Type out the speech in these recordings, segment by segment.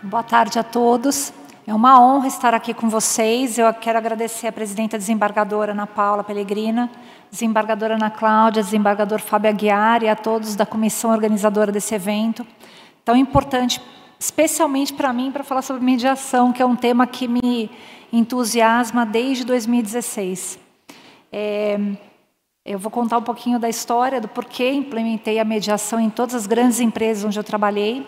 Boa tarde a todos. É uma honra estar aqui com vocês. Eu quero agradecer à presidenta desembargadora Ana Paula Pellegrina, desembargadora Ana Cláudia, desembargador Fábio Aguiar e a todos da comissão organizadora desse evento. Tão importante, especialmente para mim, para falar sobre mediação, que é um tema que me entusiasma desde 2016. Eu vou contar um pouquinho da história, do porquê implementei a mediação em todas as grandes empresas onde eu trabalhei.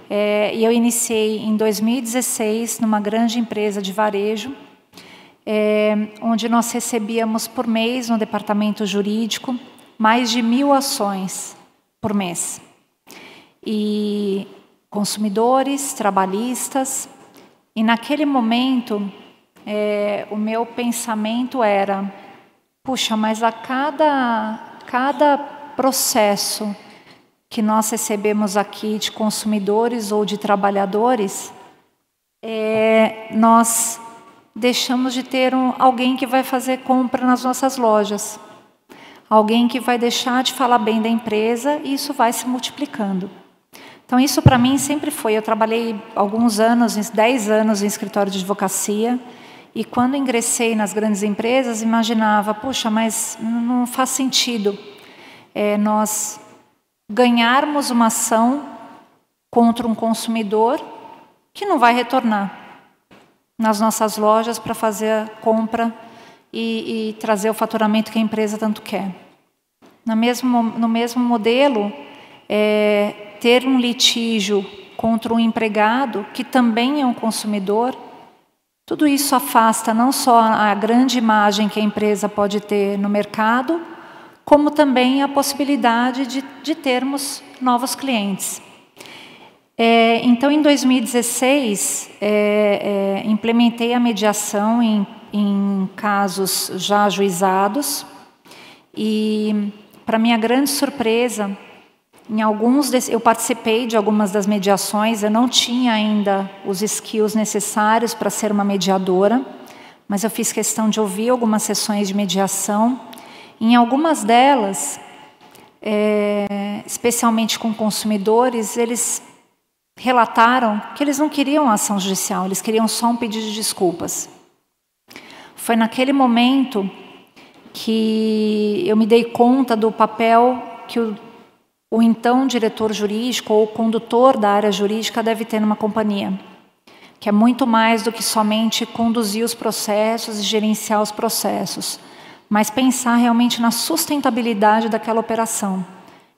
E eu iniciei em 2016 numa grande empresa de varejo, onde nós recebíamos por mês no departamento jurídico mais de 1000 ações por mês. E consumidores, trabalhistas, e naquele momento o meu pensamento era, puxa, mas a cada processo que nós recebemos aqui de consumidores ou de trabalhadores, nós deixamos de ter alguém que vai fazer compra nas nossas lojas. Alguém que vai deixar de falar bem da empresa e isso vai se multiplicando. Então, isso para mim sempre foi. Eu trabalhei alguns anos, 10 anos em escritório de advocacia, e quando ingressei nas grandes empresas, imaginava, puxa, mas não faz sentido nós ganharmos uma ação contra um consumidor que não vai retornar nas nossas lojas para fazer a compra e trazer o faturamento que a empresa tanto quer. No mesmo modelo, ter um litígio contra um empregado que também é um consumidor, tudo isso afasta não só a grande imagem que a empresa pode ter no mercado, como também a possibilidade de termos novos clientes. Então, em 2016, implementei a mediação em casos já ajuizados e, para minha grande surpresa, eu participei de algumas das mediações, eu não tinha ainda os skills necessários para ser uma mediadora, mas eu fiz questão de ouvir algumas sessões de mediação. Em algumas delas, especialmente com consumidores, eles relataram que eles não queriam ação judicial, eles queriam só um pedido de desculpas. Foi naquele momento que eu me dei conta do papel que o então diretor jurídico ou o condutor da área jurídica deve ter numa companhia, que é muito mais do que somente conduzir os processos e gerenciar os processos, mas pensar realmente na sustentabilidade daquela operação.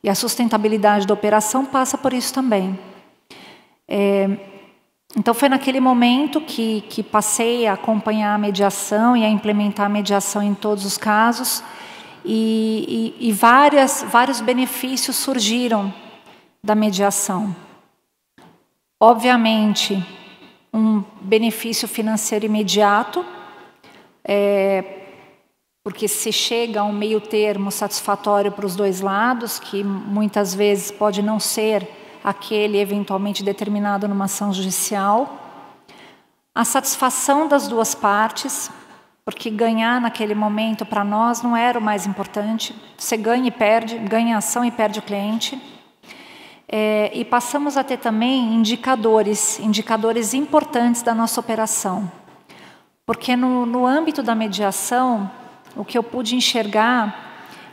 E a sustentabilidade da operação passa por isso também. Então, foi naquele momento que passei a acompanhar a mediação e a implementar a mediação em todos os casos, e vários benefícios surgiram da mediação. Obviamente, um benefício financeiro imediato, porque se chega a um meio termo satisfatório para os dois lados, que muitas vezes pode não ser aquele eventualmente determinado numa ação judicial. A satisfação das duas partes, porque ganhar naquele momento para nós não era o mais importante. Você ganha e perde, ganha a ação e perde o cliente. E passamos a ter também indicadores importantes da nossa operação. Porque no âmbito da mediação, o que eu pude enxergar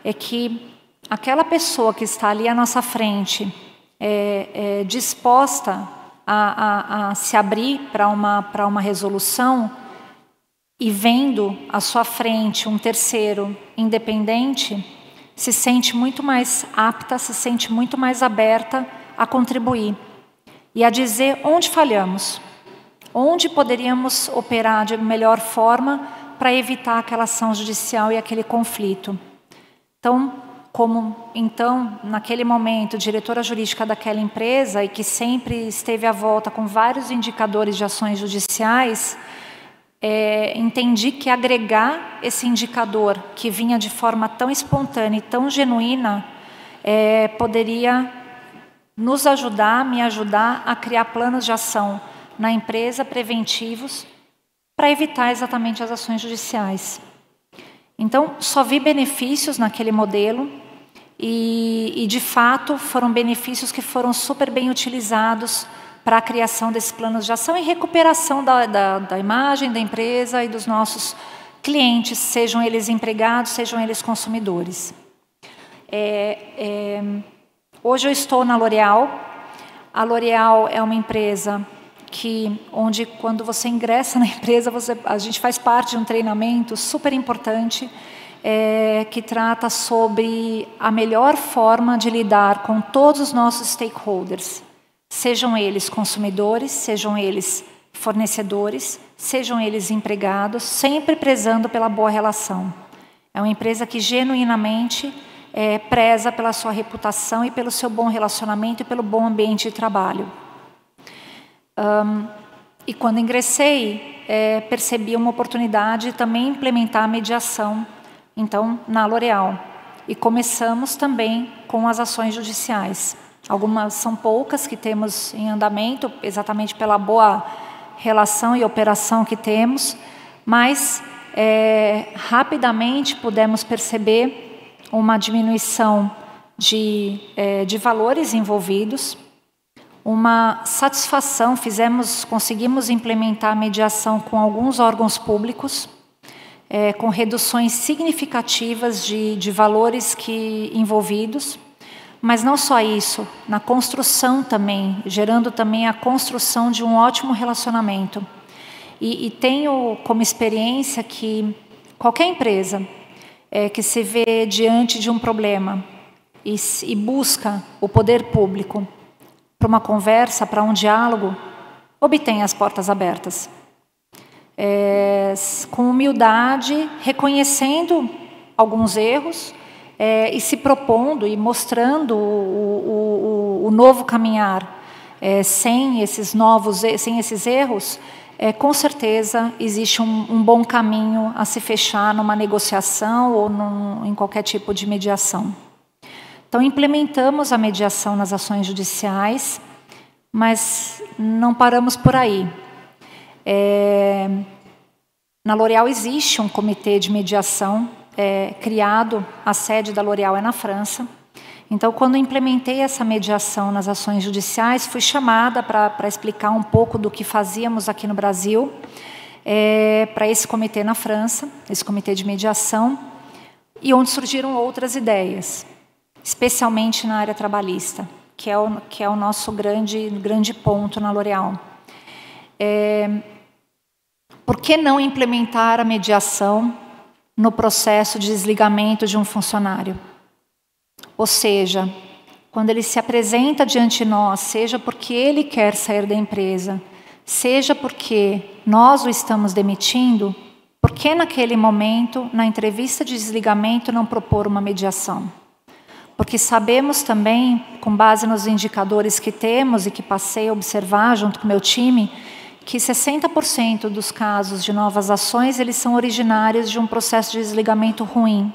é que aquela pessoa que está ali à nossa frente, disposta a se abrir para uma resolução, e vendo à sua frente um terceiro independente, se sente muito mais apta, se sente muito mais aberta a contribuir e a dizer onde falhamos, onde poderíamos operar de melhor forma para evitar aquela ação judicial e aquele conflito. Então, naquele momento, diretora jurídica daquela empresa e que sempre esteve à volta com vários indicadores de ações judiciais, entendi que agregar esse indicador, que vinha de forma tão espontânea e tão genuína, poderia nos ajudar, me ajudar a criar planos de ação na empresa preventivos para evitar exatamente as ações judiciais. Então, só vi benefícios naquele modelo e de fato, foram benefícios que foram super bem utilizados para a criação desses planos de ação e recuperação da imagem da empresa e dos nossos clientes, sejam eles empregados, sejam eles consumidores. Hoje eu estou na L'Oréal. A L'Oréal é uma empresa onde quando você ingressa na empresa, a gente faz parte de um treinamento super importante que trata sobre a melhor forma de lidar com todos os nossos stakeholders, sejam eles consumidores, sejam eles fornecedores, sejam eles empregados, sempre prezando pela boa relação. É uma empresa que genuinamente preza pela sua reputação e pelo seu bom relacionamento e pelo bom ambiente de trabalho. E quando ingressei, percebi uma oportunidade de também implementar a mediação, então, na L'Oréal. E começamos também com as ações judiciais. Algumas são poucas que temos em andamento, exatamente pela boa relação e operação que temos, mas rapidamente pudemos perceber uma diminuição de valores envolvidos, uma satisfação, conseguimos implementar a mediação com alguns órgãos públicos, com reduções significativas de valores envolvidos, mas não só isso, na construção também, gerando também a construção de um ótimo relacionamento. E tenho como experiência que qualquer empresa que se vê diante de um problema e busca o poder público para uma conversa, para um diálogo, obtém as portas abertas. Com humildade, reconhecendo alguns erros e se propondo e mostrando o novo caminhar sem esses erros, com certeza existe um bom caminho a se fechar numa negociação ou em qualquer tipo de mediação. Então, implementamos a mediação nas ações judiciais, mas não paramos por aí. Na L'Oréal existe um comitê de mediação criado, a sede da L'Oréal é na França. Então, quando implementei essa mediação nas ações judiciais, fui chamada para explicar um pouco do que fazíamos aqui no Brasil, para esse comitê na França, esse comitê de mediação, e onde surgiram outras ideias, especialmente na área trabalhista, que é o nosso grande ponto na L'Oréal. Por que não implementar a mediação no processo de desligamento de um funcionário? Ou seja, quando ele se apresenta diante de nós, seja porque ele quer sair da empresa, seja porque nós o estamos demitindo, por que naquele momento, na entrevista de desligamento, não propor uma mediação? Porque sabemos também, com base nos indicadores que temos e que passei a observar junto com o meu time, que 60% dos casos de novas ações, eles são originários de um processo de desligamento ruim.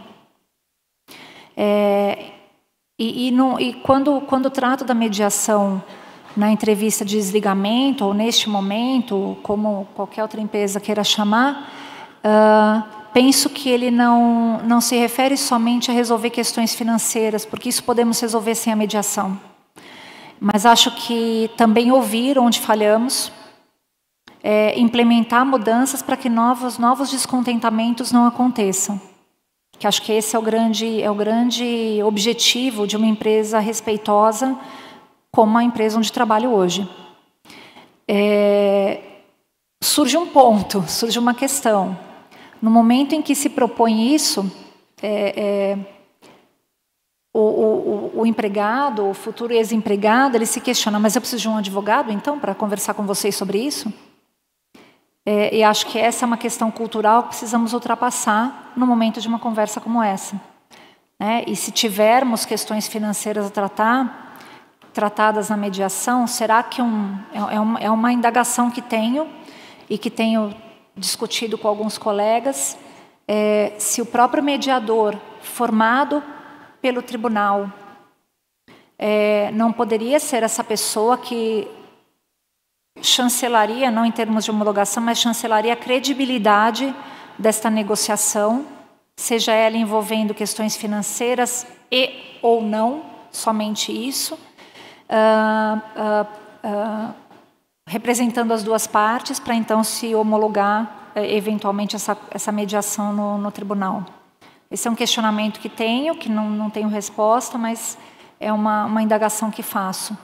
Quando trato da mediação na entrevista de desligamento, ou neste momento, como qualquer outra empresa queira chamar, penso que ele não se refere somente a resolver questões financeiras, porque isso podemos resolver sem a mediação. Mas acho que também ouvir onde falhamos, implementar mudanças para que novos descontentamentos não aconteçam. Que acho que esse é o grande objetivo de uma empresa respeitosa como a empresa onde trabalho hoje. Surge um ponto, surge uma questão. No momento em que se propõe isso, o empregado, o futuro ex-empregado, ele se questiona, mas eu preciso de um advogado, então, para conversar com vocês sobre isso? E acho que essa é uma questão cultural que precisamos ultrapassar no momento de uma conversa como essa. E se tivermos questões financeiras a tratadas na mediação, será que é uma indagação que tenho e que tenho discutido com alguns colegas, se o próprio mediador formado pelo tribunal não poderia ser essa pessoa que chancelaria, não em termos de homologação, mas chancelaria a credibilidade desta negociação, seja ela envolvendo questões financeiras ou não, somente isso, representando as duas partes, para então se homologar eventualmente essa mediação no tribunal. Esse é um questionamento que tenho, que não tenho resposta, mas é uma indagação que faço.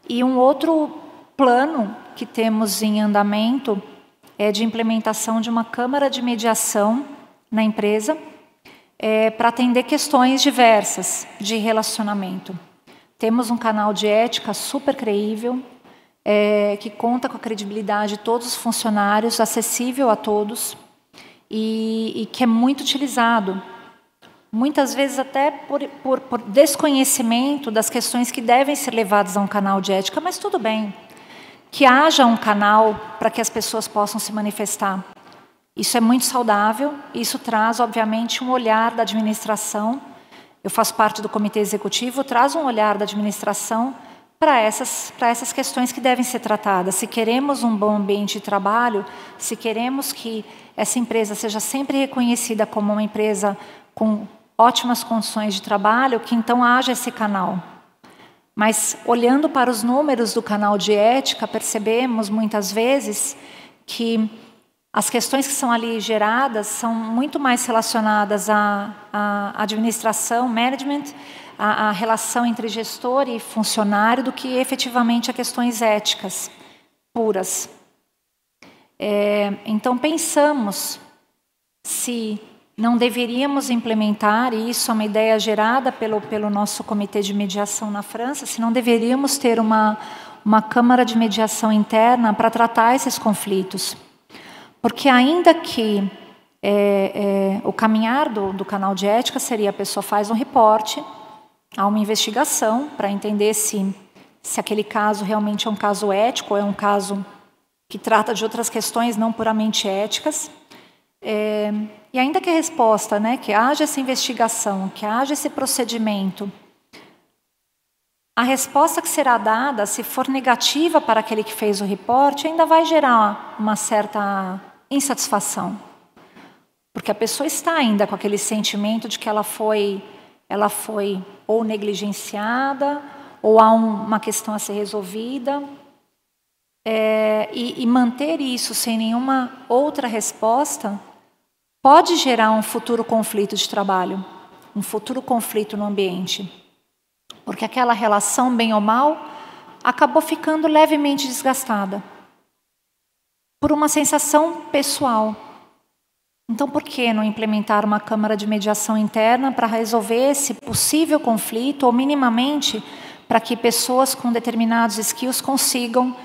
E um outro plano que temos em andamento é de implementação de uma câmara de mediação na empresa, para atender questões diversas de relacionamento. Temos um canal de ética super creível, que conta com a credibilidade de todos os funcionários, acessível a todos, e que é muito utilizado. Muitas vezes até por desconhecimento das questões que devem ser levadas a um canal de ética, mas tudo bem. Que haja um canal para que as pessoas possam se manifestar. Isso é muito saudável, isso traz, obviamente, um olhar da administração. Eu faço parte do comitê executivo, traz um olhar da administração para essas questões que devem ser tratadas. Se queremos um bom ambiente de trabalho, se queremos que essa empresa seja sempre reconhecida como uma empresa com ótimas condições de trabalho, que então haja esse canal. Mas, olhando para os números do canal de ética, percebemos, muitas vezes, que as questões que são ali geradas são muito mais relacionadas à administração, management, à relação entre gestor e funcionário, do que efetivamente a questões éticas puras. Então, pensamos se não deveríamos implementar, e isso é uma ideia gerada pelo nosso comitê de mediação na França, se não deveríamos ter uma câmara de mediação interna para tratar esses conflitos. Porque ainda que o caminhar do canal de ética seria a pessoa faz um reporte, há uma investigação para entender se aquele caso realmente é um caso ético ou é um caso que trata de outras questões não puramente éticas. E ainda que a resposta, que haja essa investigação, que haja esse procedimento, a resposta que será dada, se for negativa para aquele que fez o reporte, ainda vai gerar uma certa insatisfação. Porque a pessoa está ainda com aquele sentimento de que ela foi ou negligenciada, ou há uma questão a ser resolvida. E manter isso sem nenhuma outra resposta pode gerar um futuro conflito de trabalho, um futuro conflito no ambiente. Porque aquela relação, bem ou mal, acabou ficando levemente desgastada por uma sensação pessoal. Então, por que não implementar uma câmara de mediação interna para resolver esse possível conflito, ou minimamente para que pessoas com determinados skills consigam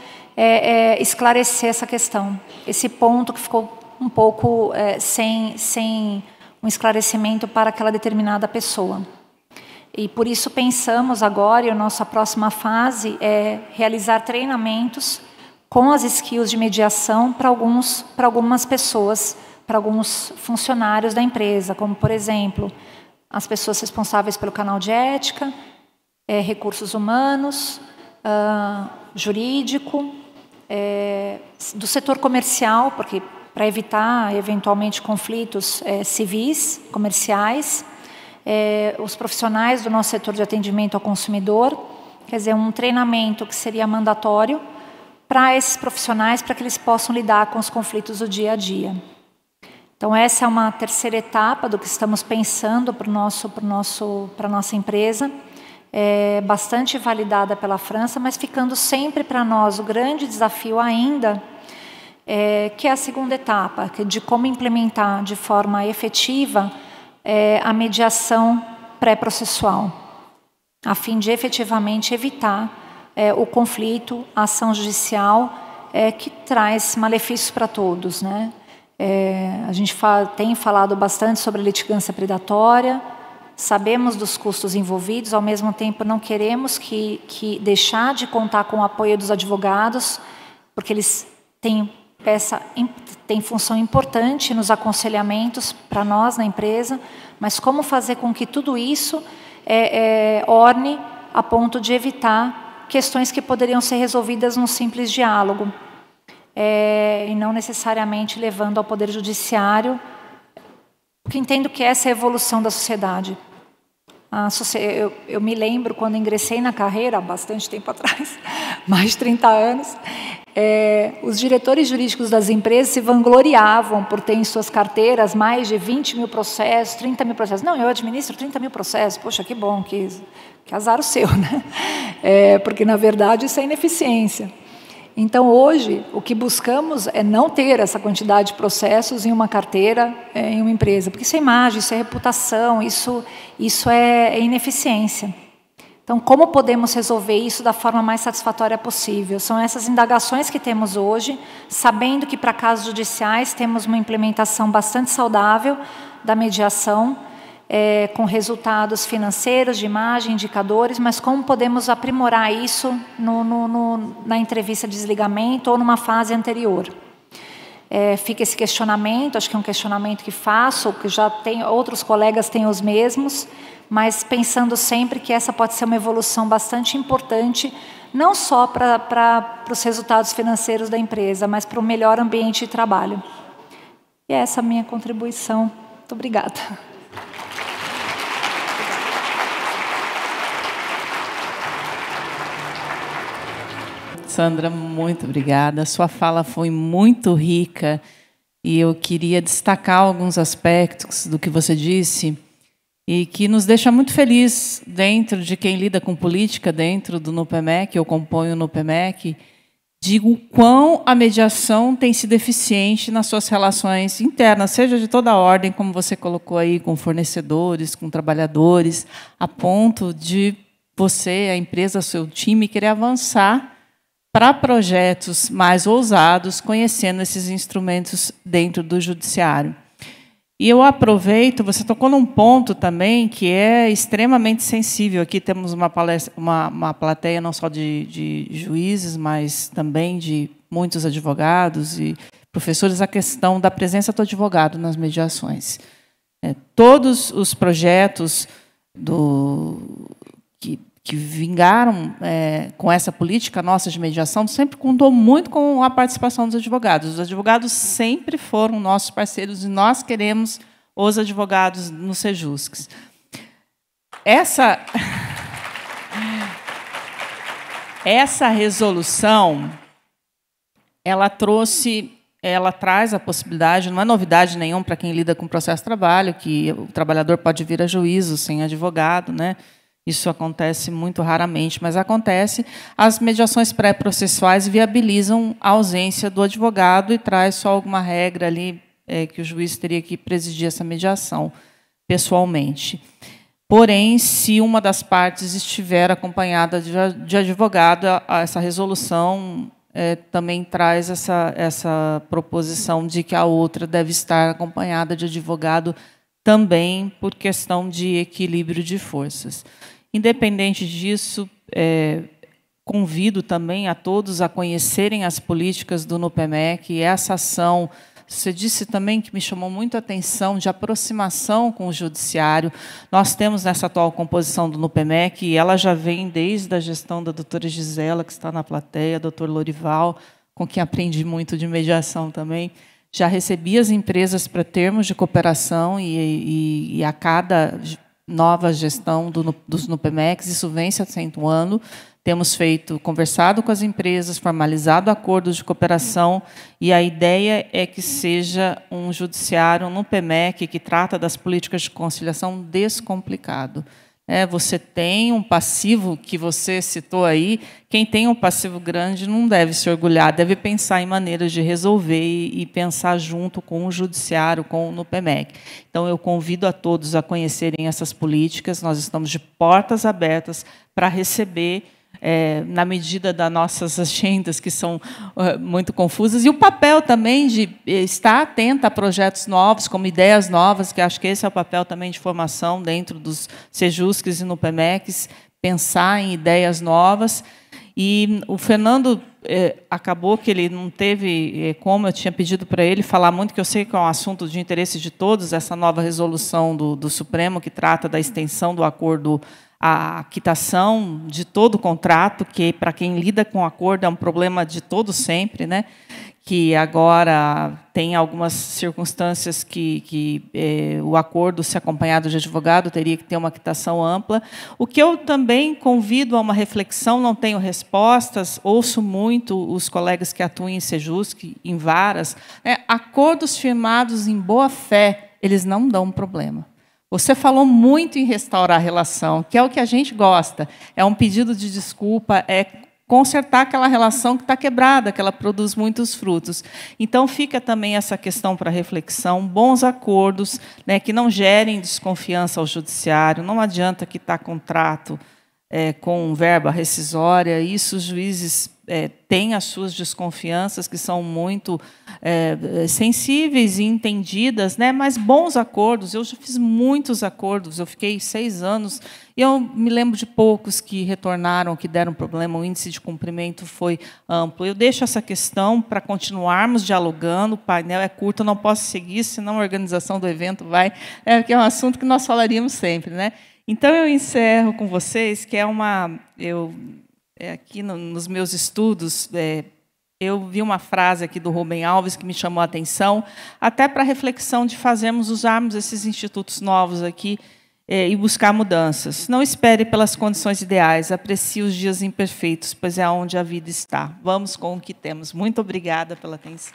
esclarecer essa questão, esse ponto que ficou um pouco sem um esclarecimento para aquela determinada pessoa. E por isso pensamos agora, e a nossa próxima fase é realizar treinamentos com as skills de mediação para algumas pessoas, para alguns funcionários da empresa, como, por exemplo, as pessoas responsáveis pelo canal de ética, recursos humanos, jurídico, do setor comercial, porque para evitar, eventualmente, conflitos civis, comerciais, os profissionais do nosso setor de atendimento ao consumidor, quer dizer, um treinamento que seria mandatório para esses profissionais, para que eles possam lidar com os conflitos do dia a dia. Então, essa é uma terceira etapa do que estamos pensando para a nossa empresa, bastante validada pela França, mas ficando sempre para nós o grande desafio ainda, que é a segunda etapa, de como implementar de forma efetiva a mediação pré-processual, a fim de efetivamente evitar o conflito, a ação judicial, que traz malefícios para todos, né? A gente tem falado bastante sobre a litigância predatória, sabemos dos custos envolvidos, ao mesmo tempo não queremos que deixar de contar com o apoio dos advogados, porque eles têm função importante nos aconselhamentos para nós na empresa, mas como fazer com que tudo isso orne a ponto de evitar questões que poderiam ser resolvidas num simples diálogo, e não necessariamente levando ao Poder Judiciário, porque entendo que essa é a evolução da sociedade. Eu me lembro quando ingressei na carreira, há bastante tempo atrás, mais de 30 anos, os diretores jurídicos das empresas se vangloriavam por ter em suas carteiras mais de 20 mil processos, 30 mil processos. Não, eu administro 30 mil processos. Poxa, que bom, que azar o seu, né? Porque, na verdade, isso é ineficiência. Então, hoje, o que buscamos é não ter essa quantidade de processos em uma carteira, em uma empresa, porque isso é imagem, isso é reputação, isso é ineficiência. Então, como podemos resolver isso da forma mais satisfatória possível? São essas indagações que temos hoje, sabendo que, para casos judiciais, temos uma implementação bastante saudável da mediação, com resultados financeiros, de imagem, indicadores, mas como podemos aprimorar isso na entrevista de desligamento ou numa fase anterior. Fica esse questionamento, acho que é um questionamento que faço, que já tem, outros colegas têm os mesmos, mas pensando sempre que essa pode ser uma evolução bastante importante, não só para os resultados financeiros da empresa, mas para o melhor ambiente de trabalho. E essa é a minha contribuição. Muito obrigada. Sandra, muito obrigada. A sua fala foi muito rica e eu queria destacar alguns aspectos do que você disse e que nos deixa muito feliz dentro de quem lida com política, dentro do NUPEMEC, eu componho o NUPEMEC, digo o quão a mediação tem sido eficiente nas suas relações internas, seja de toda a ordem, como você colocou aí, com fornecedores, com trabalhadores, a ponto de você, a empresa, seu time, querer avançar para projetos mais ousados, conhecendo esses instrumentos dentro do judiciário. E eu aproveito, você tocou num ponto também que é extremamente sensível. Aqui temos uma plateia não só de juízes, mas também de muitos advogados e professores, a questão da presença do advogado nas mediações. Todos os projetos que vingaram com essa política nossa de mediação sempre contou muito com a participação dos advogados. Os advogados sempre foram nossos parceiros e nós queremos os advogados no Sejuscs. Essa resolução, ela traz a possibilidade, não é novidade nenhuma para quem lida com processo de trabalho, que o trabalhador pode vir a juízo sem advogado, né? Isso acontece muito raramente, mas acontece. As mediações pré-processuais viabilizam a ausência do advogado e traz só alguma regra ali que o juiz teria que presidir essa mediação pessoalmente. Porém, se uma das partes estiver acompanhada de advogado, essa resolução também traz essa proposição de que a outra deve estar acompanhada de advogado também por questão de equilíbrio de forças. Independente disso, convido também a todos a conhecerem as políticas do NUPEMEC e essa ação. Você disse também que me chamou muito a atenção de aproximação com o judiciário. Nós temos nessa atual composição do NUPEMEC, e ela já vem desde a gestão da doutora Gisela, que está na plateia, doutor Lorival, com quem aprendi muito de mediação também. Já recebi as empresas para termos de cooperação e a cada nova gestão dos NUPEMECs, isso vem se acentuando. Temos conversado com as empresas, formalizado acordos de cooperação, e a ideia é que seja um judiciário, um NUPEMEC, que trata das políticas de conciliação descomplicado. Você tem um passivo que você citou aí, quem tem um passivo grande não deve se orgulhar, deve pensar em maneiras de resolver e pensar junto com o judiciário, com o NUPEMEC. Então, eu convido a todos a conhecerem essas políticas, nós estamos de portas abertas para receber, na medida das nossas agendas, que são muito confusas, e o papel também de estar atenta a projetos novos, como ideias novas, que acho que esse é o papel também de formação dentro dos Sejuscs e NUPEMECs, pensar em ideias novas. E o Fernando acabou que ele não teve, como eu tinha pedido para ele, falar muito, que eu sei que é um assunto de interesse de todos, essa nova resolução do Supremo, que trata da extensão do acordo a quitação de todo o contrato, que, para quem lida com o acordo, é um problema de todo sempre, né? que agora tem algumas circunstâncias que o acordo, se acompanhado de advogado, teria que ter uma quitação ampla. O que eu também convido a uma reflexão, não tenho respostas, ouço muito os colegas que atuam em Sejusc, em varas, acordos firmados em boa-fé, eles não dão problema. Você falou muito em restaurar a relação, que é o que a gente gosta. É um pedido de desculpa, é consertar aquela relação que está quebrada, que ela produz muitos frutos. Então, fica também essa questão para reflexão, bons acordos, né, que não gerem desconfiança ao judiciário, não adianta quitar contrato com verba rescisória, isso os juízes têm as suas desconfianças, que são muito sensíveis e entendidas, né? Mas bons acordos, eu já fiz muitos acordos, eu fiquei 6 anos, e eu me lembro de poucos que retornaram, que deram problema, o índice de cumprimento foi amplo. Eu deixo essa questão para continuarmos dialogando, o painel é curto, eu não posso seguir, senão a organização do evento vai... que é um assunto que nós falaríamos sempre, né? Então, eu encerro com vocês, que aqui nos meus estudos, eu vi uma frase aqui do Rubem Alves que me chamou a atenção, até para a reflexão de usarmos esses institutos novos aqui e buscar mudanças. Não espere pelas condições ideais, aprecie os dias imperfeitos, pois é onde a vida está. Vamos com o que temos. Muito obrigada pela atenção.